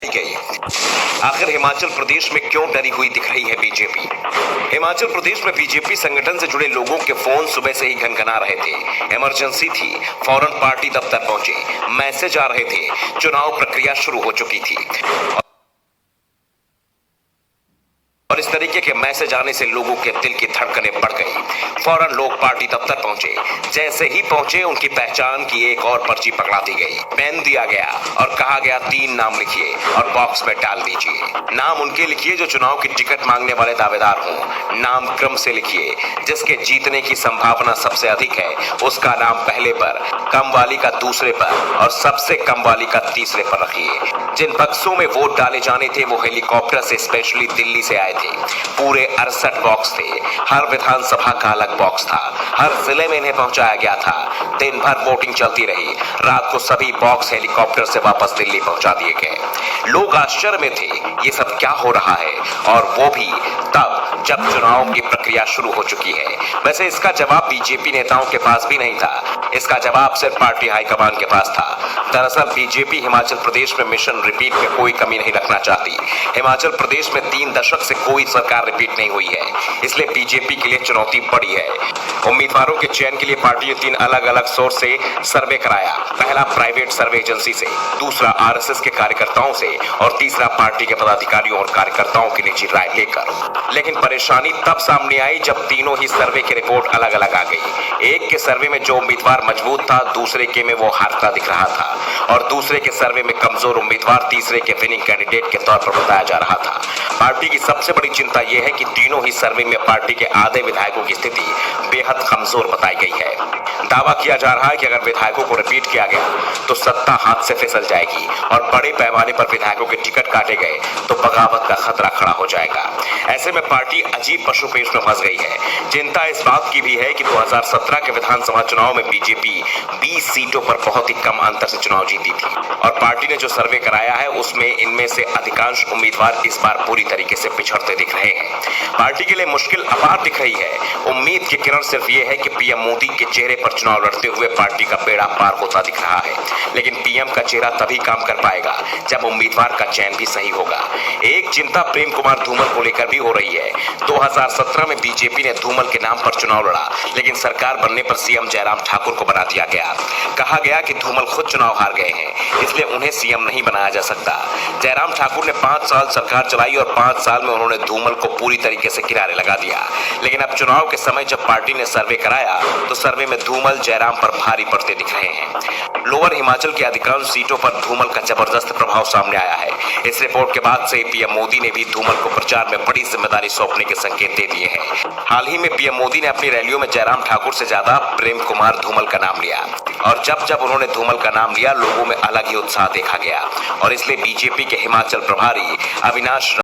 गई। आखिर हिमाचल प्रदेश में क्यों डरी हुई दिख रही है बीजेपी? हिमाचल प्रदेश में बीजेपी संगठन से जुड़े लोगों के फोन सुबह से ही घनघना रहे थे। इमरजेंसी थी, फौरन पार्टी दफ्तर पहुंचे, मैसेज आ रहे थे, चुनाव प्रक्रिया शुरू हो चुकी थी और इस तरीके के मैसेज आने से लोगों के दिल की धड़कनें बढ़ गई। फौरन लोग पार्टी दफ्तर पहुंचे। जैसे ही पहुंचे उनकी पहचान की एक और पर्ची पकड़ा दी गई। पेन दिया गया और कहा गया 3 नाम लिखिए और बॉक्स में डाल दीजिए। नाम उनके लिखिए जो चुनाव की टिकट मांगने वाले दावेदार हों। नाम क्रम से लिखिए। जिसके जीतने की संभावना सबसे अधिक है उसका नाम पहले पर, कम वाली का दूसरे पर और सबसे कम वाली का तीसरे पर रखिए। जिन बक्सों में वोट डाले जाने थे वो हेलीकॉप्टर से स्पेशली दिल्ली से आए थे। पूरे 68 बॉक्स थे। हर विधानसभा का अलग बॉक्स था। हर जिले में इन्हें पहुंचाया गया था। दिन भर वोटिंग चलती रही। रात को सभी बॉक्स हेलीकॉप्टर से वापस दिल्ली पहुंचा दिए गए। लोग आश्चर्य में थे, ये सब क्या हो रहा है, और वो भी तब जब चुनाव की प्रक्रिया शुरू हो चुकी है। वैसे इसका जवाब बीजेपी नेताओं के पास भी नहीं था। इसका जवाब सिर्फ पार्टी हाईकमान के पास था। दरअसल बीजेपी हिमाचल प्रदेश में मिशन रिपीट में कोई कमी नहीं रखना चाहती। हिमाचल प्रदेश में 3 दशक से कोई सरकार रिपीट नहीं हुई है, इसलिए बीजेपी के लिए चुनौती बड़ी है। उम्मीदवारों के चयन के लिए पार्टी ने 3 अलग अलग सोर्स से सर्वे कराया। पहला प्राइवेट सर्वे एजेंसी से, दूसरा आरएसएस के कार्यकर्ताओं से और तीसरा पार्टी के पदाधिकारियों और कार्यकर्ताओं की निजी राय लेकर। लेकिन परेशानी तब सामने आई जब तीनों ही सर्वे की रिपोर्ट अलग अलग आ गई। एक के सर्वे में जो उम्मीदवार मजबूत था, दूसरे के में वो हारता दिख रहा था, और दूसरे के सर्वे में कमजोर उम्मीदवार तीसरे के विनिंग कैंडिडेट के तौर पर बताया जा रहा था। पार्टी की सबसे बड़ी चिंता यह है कि तीनों ही सर्वे में पार्टी के आधे विधायकों की स्थिति बेहद कमजोर बताई गई है। दावा किया जा रहा है कि अगर विधायकों को रिपीट किया गया तो सत्ता हाथ से फिसल जाएगी और बड़े पैमाने पर विधायकों के टिकट काटे गए तो बगावत का खतरा खड़ा हो जाएगा। ऐसे में पार्टी अजीब पशुपेश में फंस गई है। चिंता इस बात की भी है कि 2017 के विधानसभा चुनाव में बीजेपी 20 सीटों पर बहुत ही कम अंतर से चुनाव जीती थी, और पार्टी ने जो सर्वे कराया है उसमें इनमें से अधिकांश उम्मीदवार इस बार पूरी तरीके से पिछड़ते दिख रहे हैं। पार्टी के लिए मुश्किल अपार दिख रही है। उम्मीद की किरण सिर्फ ये है कि पीएम मोदी के चेहरे पर चुनाव लड़ते हुए पार्टी का बेड़ा पार होता दिख रहा है। लेकिन पीएम का चेहरा तभी काम कर पाएगा जब उम्मीदवार का चयन भी सही होगा। एक चिंता प्रेम कुमार धूमल को लेकर भी हो रही है। 2017 में बीजेपी ने धूमल के नाम पर चुनाव लड़ा, लेकिन सरकार बनने पर सीएम जयराम ठाकुर को बना दिया गया। कहा गया कि धूमल खुद चुनाव हार गए हैं, इसलिए उन्हें सीएम नहीं बनाया जा सकता। जयराम ठाकुर ने 5 साल सरकार चलाई और 5 साल में उन्होंने धूमल को पूरी तरीके से किनारे लगा दिया। लेकिन अब चुनाव के समय जब पार्टी ने सर्वे कराया तो सर्वे में धूमल जयराम पर भारी पड़ते दिख रहे हैं। लोअर हिमाचल की अधिकांश सीटों पर धूमल का जबरदस्त प्रभाव सामने आया है। इस रिपोर्ट के बाद से पीएम मोदी ने भी धूमल को प्रचार में बड़ी जिम्मेदारी सौंपने के संकेत दे दिए हैं। हाल ही में पीएम मोदी ने अपनी रैलियों में जयराम ठाकुर से ज्यादा प्रेम कुमार धूमल का नाम लिया, और जब जब उन्होंने धूमल का नाम लिया लोगों में अलग ही उत्साह देखा गया, और इसलिए बीजेपी के हिमाचल प्रभारी अविनाश